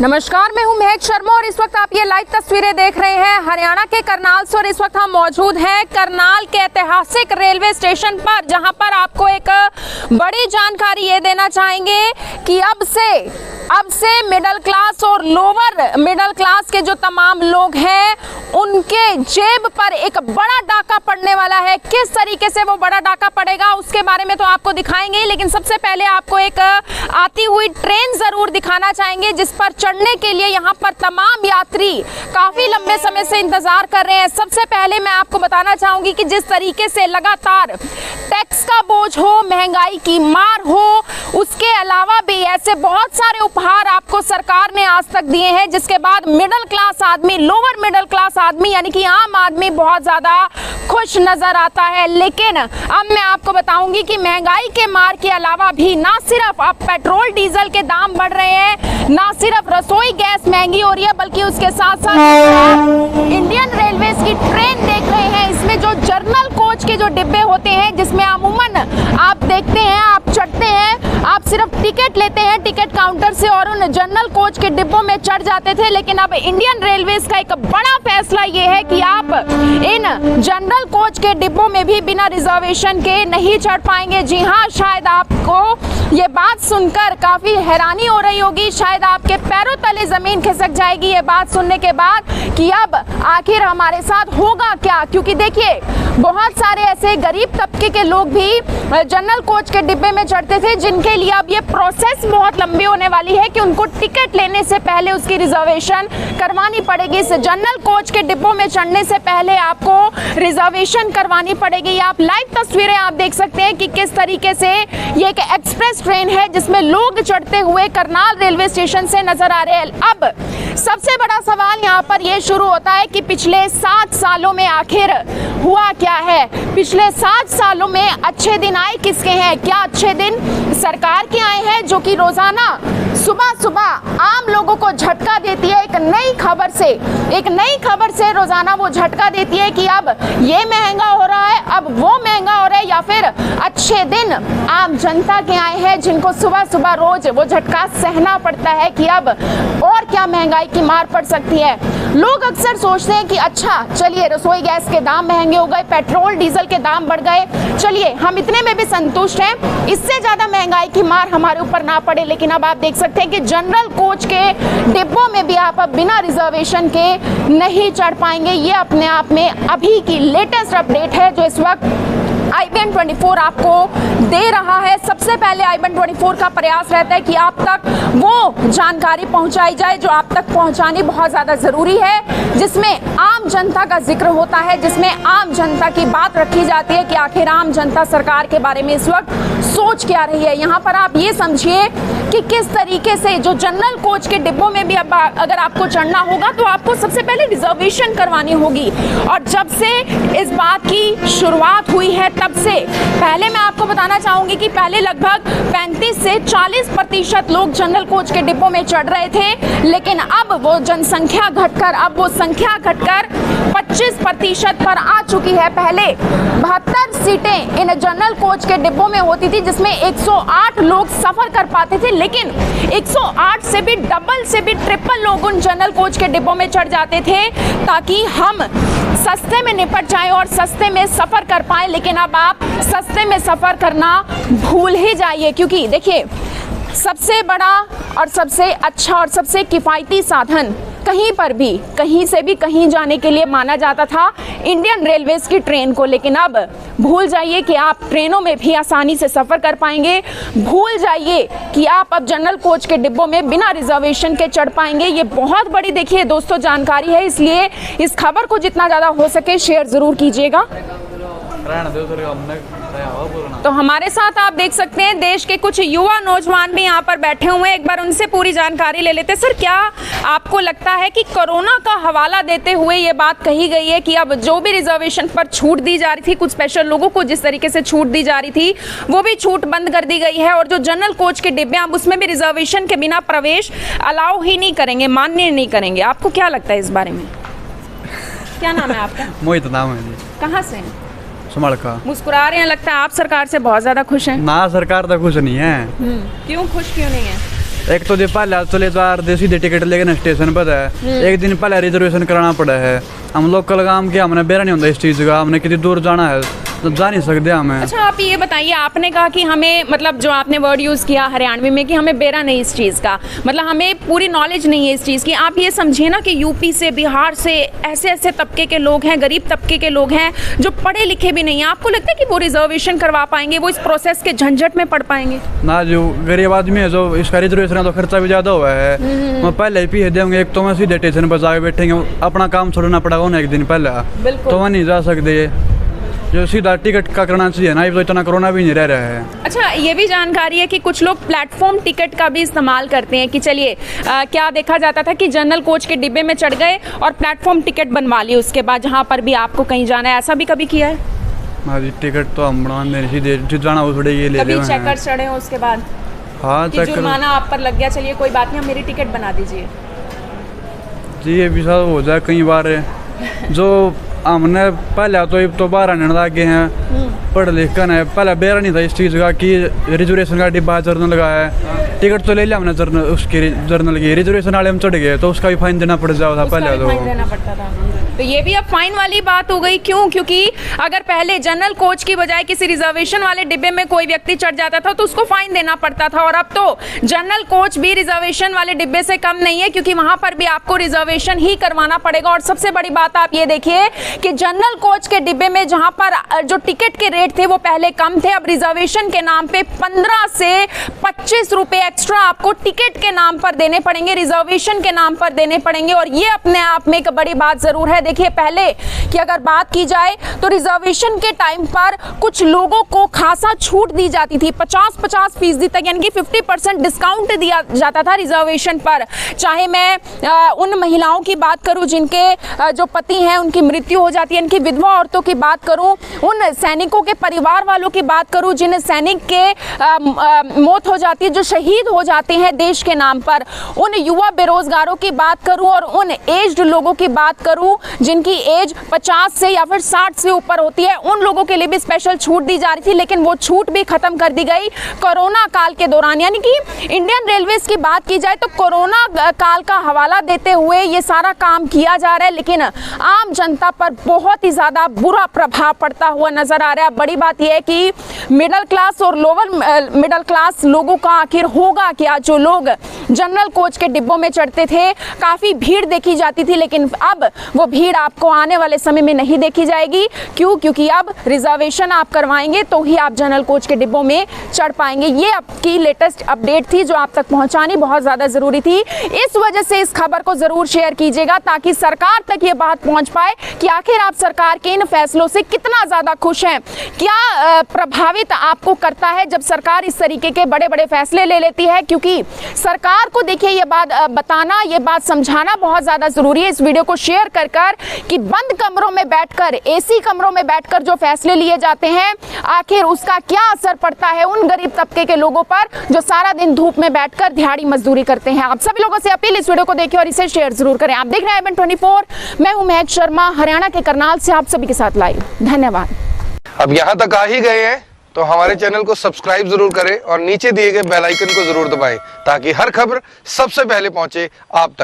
नमस्कार, मैं हूं महक शर्मा और इस वक्त आप ये लाइव तस्वीरें देख रहे हैं हरियाणा के करनाल से। और इस वक्त हम मौजूद हैं करनाल के ऐतिहासिक रेलवे स्टेशन पर, जहां पर आपको एक बड़ी जानकारी ये देना चाहेंगे कि अब से मिडिल क्लास और लोअर मिडिल क्लास के जो तमाम लोग हैं उनके जेब पर एक बड़ा डाका पड़ने वाला है। किस तरीके से वो बड़ा डाका पड़ेगा उसके बारे में तो आपको दिखाएंगे, लेकिन सबसे पहले आपको एक आती हुई ट्रेन जरूर दिखाना चाहेंगे जिस पर चढ़ने के लिए यहाँ पर तमाम यात्री काफी लंबे समय से इंतजार कर रहे हैं। सबसे पहले मैं आपको बताना चाहूंगी कि जिस तरीके से लगातार टैक्स का बोझ हो, महंगाई की मार हो, उसके अलावा भी ऐसे बहुत सारे उपहार आपको सरकार ने आज तक दिए हैं, जिसके बाद मिडिल क्लास आदमी, लोअर मिडिल क्लास आदमी यानी कि आम आदमी बहुत ज्यादा खुश नजर आता है। लेकिन अब मैं आपको बताऊंगी कि महंगाई के मार के अलावा भी ना सिर्फ अब पेट्रोल डीजल के दाम बढ़ रहे हैं, ना सिर्फ रसोई गैस महंगी हो रही है, बल्कि उसके साथ साथ इंडियन रेलवेज की ट्रेन देख रहे हैं। इसमें जो जर्नल कोच के जो डिब्बे होते हैं, जिसमें अमूमन आप देखते हैं, आप चढ़ते हैं, आप सिर्फ टिकट लेते हैं टिकट काउंटर से और उन जनरल कोच के डिब्बों में चढ़ जाते थे। लेकिन अब इंडियन रेलवेज का एक बड़ा फैसला ये है कि आप इन जनरल कोच के डिब्बों में भी बिना रिजर्वेशन के नहीं चढ़ पाएंगे। जी हाँ, शायद आपको ये बात सुनकर काफी हैरानी हो रही होगी, शायद आपके पैरों तले जमीन खिसक जाएगी ये बात सुनने के बाद कि अब आखिर हमारे साथ होगा क्या। क्योंकि देखिए, बहुत सारे ऐसे गरीब तबके के लोग भी जनरल कोच के डिब्बे में चढ़ते थे, जिनके लिए अब ये प्रोसेस बहुत लंबी होने वाली है कि उनको टिकट लेने से पहले उसकी रिजर्वेशन करवानी पड़ेगी। इस जनरल कोच के डिब्बों में चढ़ने से पहले आपको रिजर्वेशन करवानी पड़ेगी। आप लाइव तस्वीरें आप देख सकते हैं कि किस तरीके से ये एक एक्सप्रेस ट्रेन है जिसमें लोग चढ़ते हुए करनाल रेलवे स्टेशन से नजर आ रहे हैं। अब सबसे बड़ा सवाल यहाँ पर यह शुरू होता है कि पिछले 7 सालों में आखिर हुआ क्या है। पिछले 7 सालों में अच्छे दिन आए किसके हैं? क्या अच्छे दिन सरकार के आए हैं, जो कि रोजाना सुबह सुबह आम लोगों को झटका देती है एक नई खबर से रोजाना वो झटका देती है कि अब ये महंगा हो रहा है, अब वो महंगा हो रहा है। या फिर अच्छे दिन आम जनता के आए हैं जिनको सुबह सुबह रोज वो झटका सहना पड़ता है कि अब और क्या महंगाई की मार पड़ सकती है। लोग अक्सर सोचते हैं कि अच्छा चलिए, रसोई गैस के दाम महंगे हो गए, पेट्रोल डीजल के दाम बढ़ गए, चलिए हम इतने में भी संतुष्ट हैं, इससे ज्यादा महंगाई की मार हमारे ऊपर ना पड़े। लेकिन अब आप देख सकते हैं कि जनरल कोच के डिब्बों में भी आप अब बिना रिजर्वेशन के नहीं चढ़ पाएंगे। ये अपने आप में अभी की लेटेस्ट अपडेट है जो इस वक्त IBN24 आपको दे रहा है। सबसे पहले IBN24 का प्रयास रहता है कि आप तक वो जानकारी पहुंचाई जाए जो आप तक पहुंचानी बहुत ज़्यादा ज़रूरी है, जिसमें आम जनता का जिक्र होता है, जिसमें आम जनता की बात रखी जाती है कि आखिर आम जनता सरकार के बारे में इस वक्त सोच क्या रही है। यहाँ पर आप ये समझिए कि किस तरीके से जो जनरल कोच के डिब्बों में भी अगर आपको चढ़ना होगा तो आपको सबसे पहले रिजर्वेशन करवानी होगी। और जब से इस बात की शुरुआत हुई है तब से पहले मैं आपको बताना चाहूंगी कि पहले लगभग 35 से 40% लोग जनरल कोच के डिब्बों में चढ़ रहे थे, लेकिन अब वो संख्या घटकर 25% पर आ चुकी है। पहले 72 सीटें इन जनरल कोच के डिब्बों में होती थी, जिसमें 108 लोग सफर कर पाते थे, लेकिन 108 से भी डबल से भी ट्रिपल लोग उन जनरल कोच के डिब्बों में चढ़ जाते थे ताकि हम सस्ते में निपट जाएं और सस्ते में सफर कर पाएं। लेकिन अब आप सस्ते में सफर करना भूल ही जाइए, क्योंकि देखिए सबसे बड़ा और सबसे अच्छा और सबसे किफ़ायती साधन कहीं पर भी, कहीं से भी कहीं जाने के लिए माना जाता था इंडियन रेलवेज की ट्रेन को। लेकिन अब भूल जाइए कि आप ट्रेनों में भी आसानी से सफ़र कर पाएंगे, भूल जाइए कि आप अब जनरल कोच के डिब्बों में बिना रिजर्वेशन के चढ़ पाएंगे। ये बहुत बड़ी देखिए दोस्तों जानकारी है, इसलिए इस खबर को जितना ज़्यादा हो सके शेयर ज़रूर कीजिएगा। तो हमारे साथ आप देख सकते हैं देश के कुछ युवा नौजवान भी यहाँ पर बैठे हुए हैं, एक बार उनसे पूरी जानकारी ले लेते हैं। सर, क्या आपको लगता है कि कोरोना का हवाला देते हुए ये बात कही गई है कि अब जो भी रिजर्वेशन पर छूट दी जा रही थी, कुछ स्पेशल लोगों को जिस तरीके से छूट दी जा रही थी वो भी छूट बंद कर दी गई है, और जो जनरल कोच के डिब्बे अब उसमें भी रिजर्वेशन के बिना प्रवेश अलाउ ही नहीं करेंगे, मान्य नहीं करेंगे। आपको क्या लगता है इस बारे में? क्या नाम है आपका? मोहित नाम है। कहाँ से हैं? का मुस्कुरा रहे हैं, लगता है आप सरकार से बहुत ज्यादा खुश हैं। ना, सरकार तो खुश नहीं है। क्यों खुश क्यों नहीं है? एक तो पहले चले तो सीधे टिकट लेके स्टेशन पर है, एक दिन पहले रिजर्वेशन कराना पड़ा है। हम लोकल काम के हमने बेरा नहीं होता इस चीज़ का, हमने कितनी दूर जाना है तो जा नहीं सकते हमें। अच्छा आप ये बताइए, आपने कहा कि हमें मतलब जो आपने वर्ड यूज़ किया हरियाणवी में कि हमें बेरा नहीं इस चीज़ का, मतलब हमें पूरी नॉलेज नहीं है इस चीज़ की। आप ये समझिए ना कि यूपी से, बिहार से ऐसे ऐसे तबके के लोग हैं, गरीब तबके के लोग हैं जो पढ़े लिखे भी नहीं हैं। आपको लगता है कि वो रिजर्वेशन करवा पाएंगे, वो इस प्रोसेस के झंझट में पड़ पाएंगे? ना, जो गरीब आदमी है जो इसका रिजर्वेशन है तो खर्चा भी ज़्यादा हुआ है। मैं पहले ही पीछे देंगे, एक तो मैं सीधे स्टेशन पर जाके बैठेंगे, अपना काम छोड़ना पड़ेगा उन्हें एक दिन पहले, तो वह नहीं जा सकते। जो सीधा टिकट का करना चाहिए ना, तो इतना कोरोना भी नहीं रह रहा है। अच्छा ये भी जानकारी है कि कुछ लोग प्लेटफॉर्म टिकट का भी इस्तेमाल करते हैं कि चलिए क्या देखा जाता था कि जनरल कोच के डिब्बे में चढ़ गए और प्लेटफॉर्म टिकट बनवा ली, उसके बाद जहाँ पर भी आपको कहीं जाना है, ऐसा भी कभी किया है? हाँ जी, टिकट तो हम बनवाने सीधे जाना वो थोड़े ये ले कभी चेकर चढ़े हो उसके बाद? हाँ, कि जुर्माना आप पर लग गया, चलिए कोई बात नहीं हम मेरी टिकट बना दीजिए। जी ये भी सब हो जाए कई बार। जो हमने पहले तो बाहर आने लगे हैं, पढ़ लिख कर है, पहले बेरा नहीं था इस चीज़ का कि रिजर्वेशन का डिब्बा जर्नल का है। टिकट तो ले लिया हमने जर्नल, उसकी जर्नल की रिजर्वेशन वाले हम चढ़ गए तो उसका भी फाइन देना पड़ जाता था पहले, तो फाइन देना पड़ता था। तो ये भी अब फाइन वाली बात हो गई। क्यों? क्योंकि अगर पहले जनरल कोच की बजाय किसी रिजर्वेशन वाले डिब्बे में कोई व्यक्ति चढ़ जाता था तो उसको फाइन देना पड़ता था, और अब तो जनरल कोच भी रिजर्वेशन वाले डिब्बे से कम नहीं है, क्योंकि वहां पर भी आपको रिजर्वेशन ही करवाना पड़ेगा। और सबसे बड़ी बात आप ये देखिए कि जनरल कोच के डिब्बे में जहां पर जो टिकट के रेट थे वो पहले कम थे, अब रिजर्वेशन के नाम पे 15 से 25 रुपए एक्स्ट्रा आपको टिकट के नाम पर देने पड़ेंगे, रिजर्वेशन के नाम पर देने पड़ेंगे। और ये अपने आप में एक बड़ी बात जरूर है। देखिए पहले कि अगर बात की जाए तो रिजर्वेशन के टाइम पर कुछ लोगों को खासा छूट दी जाती थी, 50% तक, यानी कि 50% डिस्काउंट दिया जाता था रिजर्वेशन पर। चाहे मैं उन महिलाओं की बात करूं जिनके जो पति हैं उनकी मृत्यु हो जाती है, इनकी विधवा औरतों की बात करूं, उन सैनिकों के परिवार वालों की बात करूं जिन सैनिक के मौत हो जाती है, जो शहीद हो जाते हैं देश के नाम पर, उन युवा बेरोजगारों की बात करूं और उन एज्ड लोगों की बात करूं जिनकी एज 50 से या फिर 60 से ऊपर होती है, उन लोगों के लिए भी स्पेशल छूट दी जा रही थी। लेकिन वो छूट भी खत्म कर दी गई कोरोना काल के दौरान। यानी कि इंडियन रेलवेज की बात की जाए तो कोरोना काल का हवाला देते हुए ये सारा काम किया जा रहा है, लेकिन आम जनता पर बहुत ही ज्यादा बुरा प्रभाव पड़ता हुआ नजर आ रहा है। बड़ी बात यह है कि मिडिल क्लास और लोअर मिडिल क्लास लोगों का आखिर होगा क्या? जो लोग जनरल कोच के डिब्बों में चढ़ते थे, काफी भीड़ देखी जाती थी, लेकिन अब वो भीड़ आपको आने वाले समय में नहीं देखी जाएगी। क्यों? क्योंकि अब रिजर्वेशन आप करवाएंगे तो ही आप जनरल कोच के डिब्बों में चढ़ पाएंगे। ये आपकी लेटेस्ट अपडेट थी जो आप तक पहुंचानी बहुत ज्यादा जरूरी थी। इस वजह से इस खबर को जरूर शेयर कीजिएगा ताकि सरकार तक ये बात पहुंच पाए कि आखिर आप सरकार के इन फैसलों से कितना ज्यादा खुश हैं। क्या प्रभावित आपको करता है जब सरकार इस तरीके के बड़े बड़े फैसले ले लेती है? क्योंकि सरकार को देखिए ये बात बताना, ये बात समझाना बहुत ज्यादा जरूरी है। इस वीडियो को शेयर कर कि बंद कमरों में बैठकर, एसी कमरों में बैठकर जो फैसले लिए जाते हैं, आखिर उसका क्या असर पड़ता है उन गरीब तबके के लोगों पर जो सारा दिन धूप में बैठकर दिहाड़ी मजदूरी करते हैं। आप सभी लोगों से अपील, इस वीडियो को देखिए और इसे शेयर जरूर करें। आप देख रहे हैं IBN 24, मैं हूं महक शर्मा, हरियाणा के करनाल से आप सभी के साथ लाइव। धन्यवाद। अब यहाँ तक आ ही गए हैं तो हमारे चैनल को सब्सक्राइब जरूर करें और नीचे दिए गए बेल आइकन को जरूर दबाएं ताकि हर खबर सबसे पहले पहुंचे आप तक।